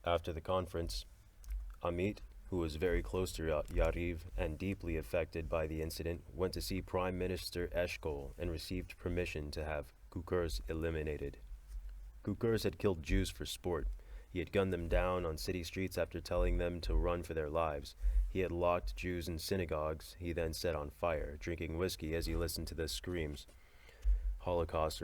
After the conference, Amit, who was very close to Yariv and deeply affected by the incident, went to see Prime Minister Eshkol and received permission to have Kukurs eliminated. Kukurs had killed Jews for sport. He had gunned them down on city streets after telling them to run for their lives. He had locked Jews in synagogues he then set on fire, drinking whiskey as he listened to the screams. Holocaust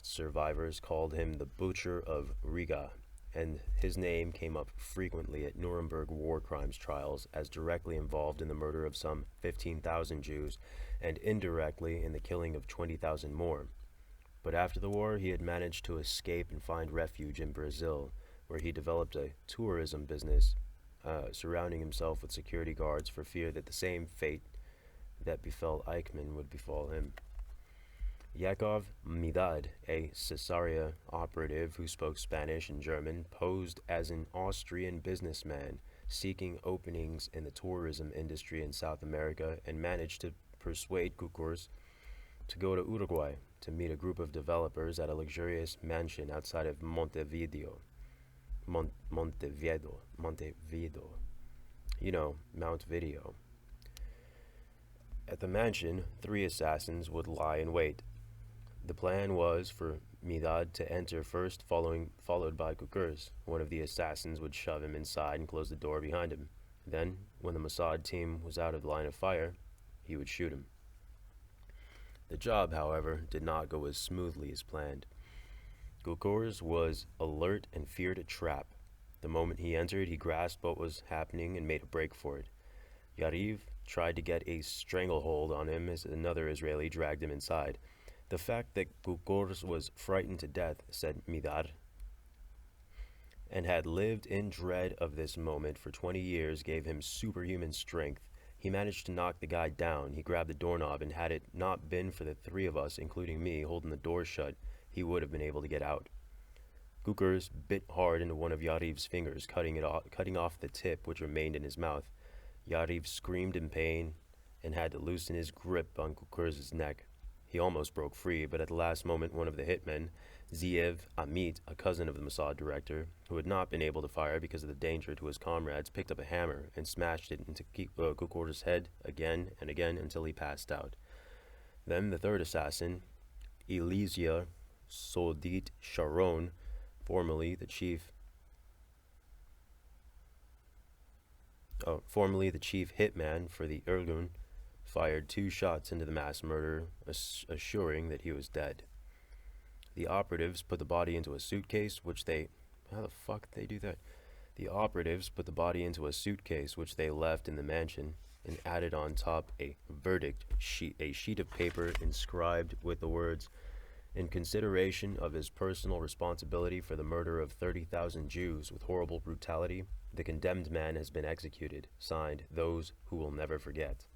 survivors called him the Butcher of Riga, and his name came up frequently at Nuremberg war crimes trials as directly involved in the murder of some 15,000 Jews and indirectly in the killing of 20,000 more. But after the war, he had managed to escape and find refuge in Brazil, where he developed a tourism business, surrounding himself with security guards for fear that the same fate that befell Eichmann would befall him. Yakov Midad, a Caesarea operative who spoke Spanish and German, posed as an Austrian businessman seeking openings in the tourism industry in South America and managed to persuade Kukurs to go to Uruguay to meet a group of developers at a luxurious mansion outside of Montevideo. Montevideo. You know, Mount Video. At the mansion, 3 assassins would lie in wait. The plan was for Midad to enter first, followed by Kukurs. One of the assassins would shove him inside and close the door behind him. Then, when the Mossad team was out of line of fire, he would shoot him. The job, however, did not go as smoothly as planned. Kukurs was alert and feared a trap. The moment he entered, he grasped what was happening and made a break for it. Yariv tried to get a stranglehold on him as another Israeli dragged him inside. The fact that Kukurs was frightened to death, said Midad, and had lived in dread of this moment for 20 years gave him superhuman strength. He managed to knock the guy down. He grabbed the doorknob, and had it not been for the 3 of us, including me, holding the door shut, he would have been able to get out. Kukurs bit hard into one of Yariv's fingers, cutting off the tip which remained in his mouth. Yariv screamed in pain and had to loosen his grip on Kukurs' neck. He almost broke free, but at the last moment one of the hitmen, Ziev Amit, a cousin of the Mossad director, who had not been able to fire because of the danger to his comrades, picked up a hammer and smashed it into Kukurs' head again and again until he passed out. Then the 3rd assassin, Elysia Sodit Sharon, formerly the chief hitman for the Irgun, fired 2 shots into the mass murderer, assuring that he was dead. The operatives put the body into a suitcase, which they... How the fuck did they do that? The operatives put the body into a suitcase, which they left in the mansion, and added on top a verdict sheet, a sheet of paper inscribed with the words, "In consideration of his personal responsibility for the murder of 30,000 Jews with horrible brutality, the condemned man has been executed. Signed, those who will never forget."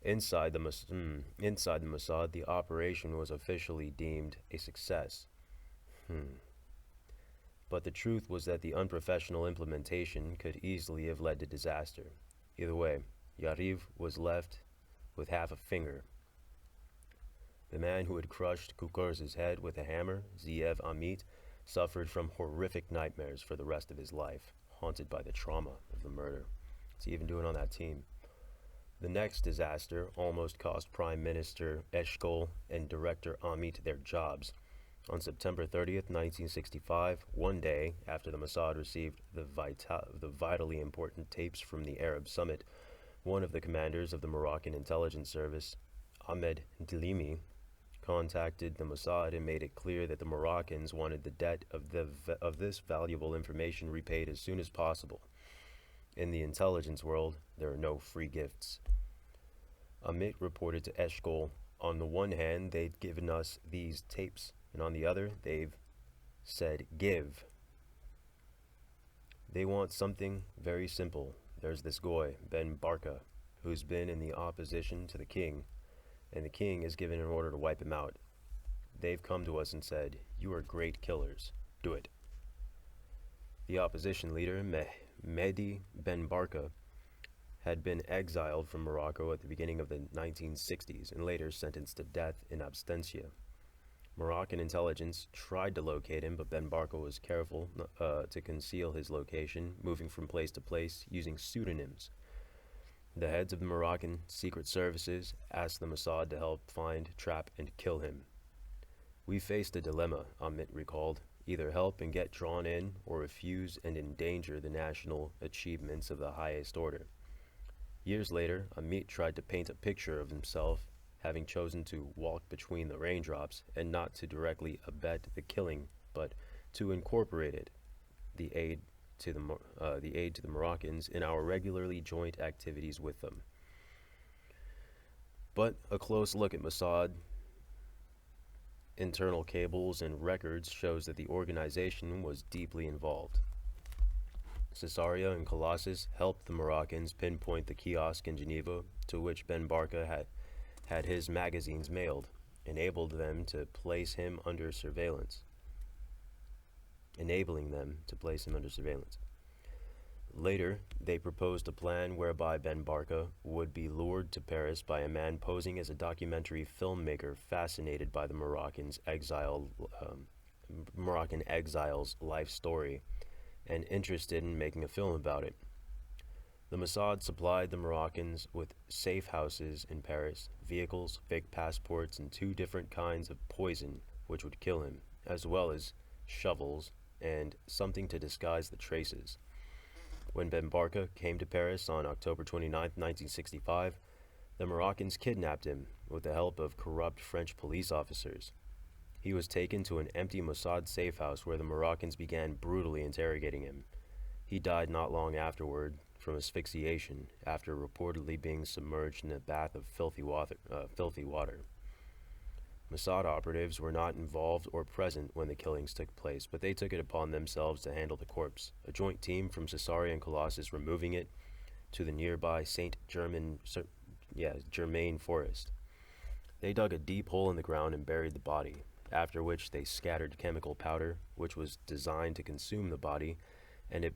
Inside the Mossad, the operation was officially deemed a success. But the truth was that the unprofessional implementation could easily have led to disaster. Either way, Yariv was left with half a finger. The man who had crushed Kukurs' head with a hammer, Ziev Amit, suffered from horrific nightmares for the rest of his life, haunted by the trauma of the murder. What's he even doing on that team? The next disaster almost cost Prime Minister Eshkol and Director Amit their jobs. On September 30th, 1965, one day after the Mossad received the vitally important tapes from the Arab Summit, one of the commanders of the Moroccan intelligence service, Ahmed Dilimi, contacted the Mossad and made it clear that the Moroccans wanted the debt of this valuable information repaid as soon as possible. In the intelligence world, there are no free gifts. Amit reported to Eshkol, on the one hand, they'd given us these tapes, and on the other, they've said, give. They want something very simple. There's this goy, Ben Barka, who's been in the opposition to the king, and the king has given an order to wipe him out. They've come to us and said, you are great killers. Do it. The opposition leader, Mehdi Ben Barka, had been exiled from Morocco at the beginning of the 1960s and later sentenced to death in absentia. Moroccan intelligence tried to locate him, but Ben Barka was careful to conceal his location, moving from place to place using pseudonyms. The heads of the Moroccan secret services asked the Mossad to help find, trap, and kill him. We faced a dilemma, Amit recalled: either help and get drawn in, or refuse and endanger the national achievements of the highest order. Years later, Amit tried to paint a picture of himself having chosen to walk between the raindrops and not to directly abet the killing, but to incorporate it, the aid to the Moroccans in our regularly joint activities with them. But a close look at Mossad internal cables and records shows that the organization was deeply involved. Caesarea and Colossus helped the Moroccans pinpoint the kiosk in Geneva to which Ben Barka had his magazines mailed, enabling them to place him under surveillance. Later, they proposed a plan whereby Ben Barka would be lured to Paris by a man posing as a documentary filmmaker fascinated by the Moroccan exile's life story and interested in making a film about it. The Mossad supplied the Moroccans with safe houses in Paris, vehicles, fake passports, and 2 different kinds of poison which would kill him, as well as shovels and something to disguise the traces. When Ben Barka came to Paris on October 29, 1965, the Moroccans kidnapped him with the help of corrupt French police officers. He was taken to an empty Mossad safe house where the Moroccans began brutally interrogating him. He died not long afterward from asphyxiation after reportedly being submerged in a bath of filthy water. Mossad operatives were not involved or present when the killings took place, but they took it upon themselves to handle the corpse, a joint team from Caesarea and Colossus removing it to the nearby Germain forest. They dug a deep hole in the ground and buried the body, after which they scattered chemical powder, which was designed to consume the body, and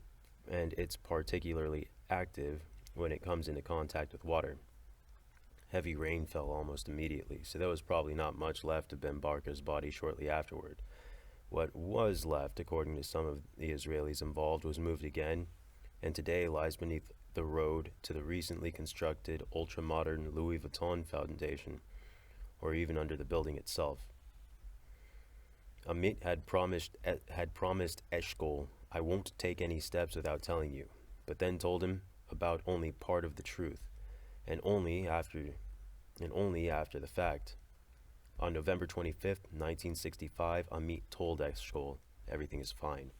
it's particularly active when it comes into contact with water. Heavy rain fell almost immediately, so there was probably not much left of Ben Barka's body shortly afterward. What was left, according to some of the Israelis involved, was moved again, and today lies beneath the road to the recently constructed ultra-modern Louis Vuitton Foundation, or even under the building itself. Amit had promised Eshkol, "I won't take any steps without telling you," but then told him about only part of the truth, and only after the fact. On November 25th, 1965, Amit told Eshkol, "Everything is fine."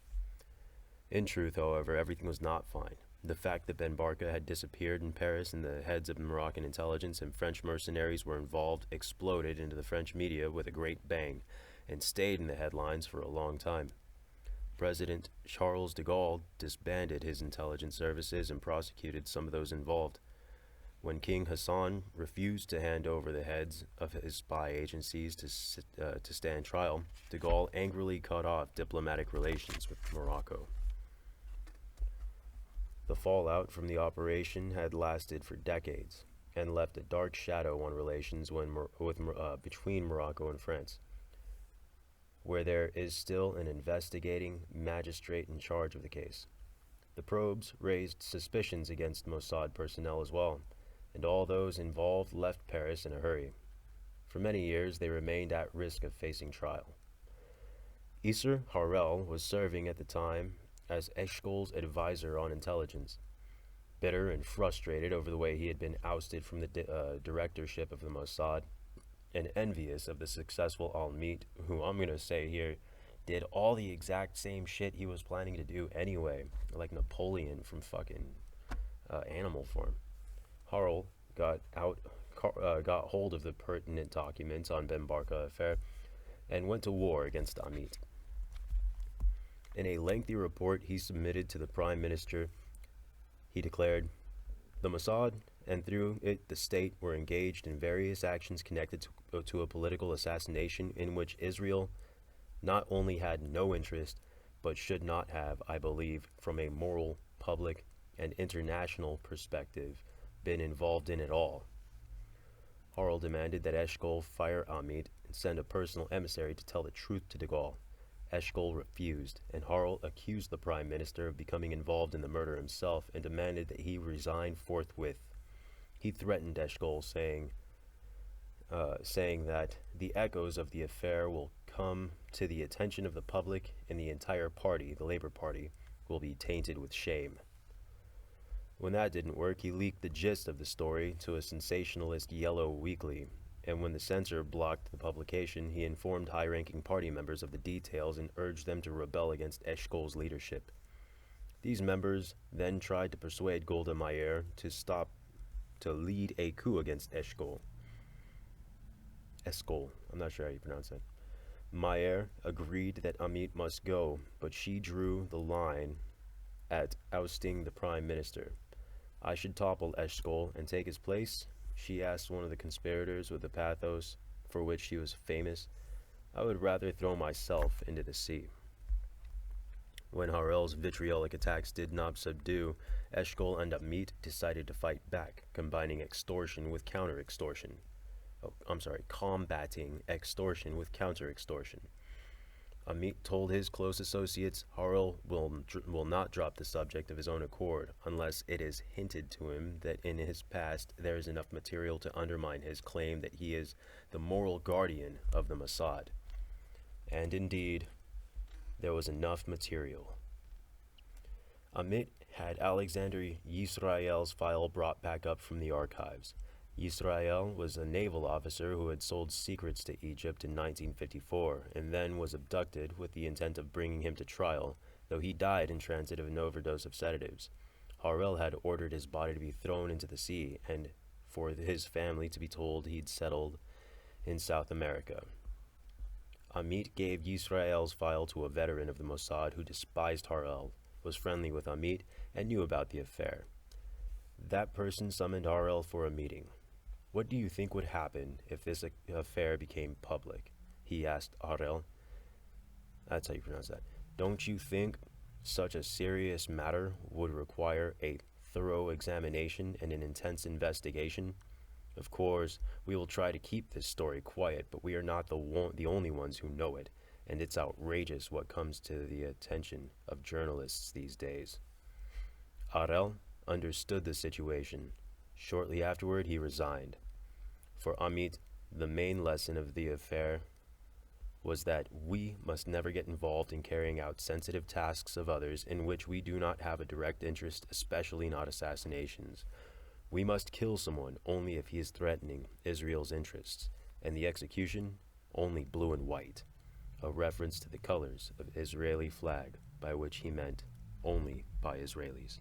In truth, however, everything was not fine. The fact that Ben Barka had disappeared in Paris and the heads of Moroccan intelligence and French mercenaries were involved exploded into the French media with a great bang, and stayed in the headlines for a long time. President Charles de Gaulle disbanded his intelligence services and prosecuted some of those involved. When King Hassan refused to hand over the heads of his spy agencies to stand trial, de Gaulle angrily cut off diplomatic relations with Morocco. The fallout from the operation had lasted for decades and left a dark shadow on relations between Morocco and France, where there is still an investigating magistrate in charge of the case. The probes raised suspicions against Mossad personnel as well, and all those involved left Paris in a hurry. For many years, they remained at risk of facing trial. Isser Harel was serving at the time as Eshkol's advisor on intelligence. Bitter and frustrated over the way he had been ousted from the directorship of the Mossad, and envious of the successful Al-Meet, who I'm going to say here did all the exact same shit he was planning to do anyway, like Napoleon from fucking Animal Farm. Harel got hold of the pertinent documents on Ben Barka affair and went to war against Amit. In a lengthy report he submitted to the Prime Minister, he declared, "The Mossad, and through it the state, were engaged in various actions connected to a political assassination in which Israel not only had no interest, but should not have, I believe, from a moral, public, and international perspective, been involved in at all. Harel demanded that Eshkol fire Amit and send a personal emissary to tell the truth to de Gaulle. Eshkol refused, and Harel accused the prime minister of becoming involved in the murder himself and demanded that he resign forthwith. He threatened Eshkol, saying that the echoes of the affair will come to the attention of the public and the entire party, the Labour Party, will be tainted with shame. When that didn't work, he leaked the gist of the story to a sensationalist yellow weekly, and when the censor blocked the publication, he informed high-ranking party members of the details and urged them to rebel against Eshkol's leadership. These members then tried to persuade Golda Meir to lead a coup against Eshkol. I'm not sure how you pronounce that. Meir agreed that Amit must go, but she drew the line at ousting the prime minister. I should topple Eshkol and take his place, she asked one of the conspirators with the pathos for which she was famous. I would rather throw myself into the sea. When Harel's vitriolic attacks did not subdue, Eshkol and Amit decided to fight back, combining extortion with counter-extortion. Combating extortion with counter-extortion. Amit told his close associates Harel will not drop the subject of his own accord unless it is hinted to him that in his past there is enough material to undermine his claim that he is the moral guardian of the Mossad. And indeed, there was enough material. Amit had Alexander Yisrael's file brought back up from the archives. Yisrael was a naval officer who had sold secrets to Egypt in 1954 and then was abducted with the intent of bringing him to trial, though he died in transit of an overdose of sedatives. Harel had ordered his body to be thrown into the sea and for his family to be told he'd settled in South America. Amit gave Yisrael's file to a veteran of the Mossad who despised Harel, was friendly with Amit, and knew about the affair. That person summoned Harel for a meeting. What do you think would happen if this affair became public? He asked Harel. That's how you pronounce that. Don't you think such a serious matter would require a thorough examination and an intense investigation? Of course, we will try to keep this story quiet, but we are not the only ones who know it, and it's outrageous what comes to the attention of journalists these days. Harel understood the situation. Shortly afterward, he resigned. For Amit, the main lesson of the affair was that we must never get involved in carrying out sensitive tasks of others in which we do not have a direct interest, especially not assassinations. We must kill someone only if he is threatening Israel's interests, and the execution only blue and white, a reference to the colors of Israeli flag, by which he meant only by Israelis.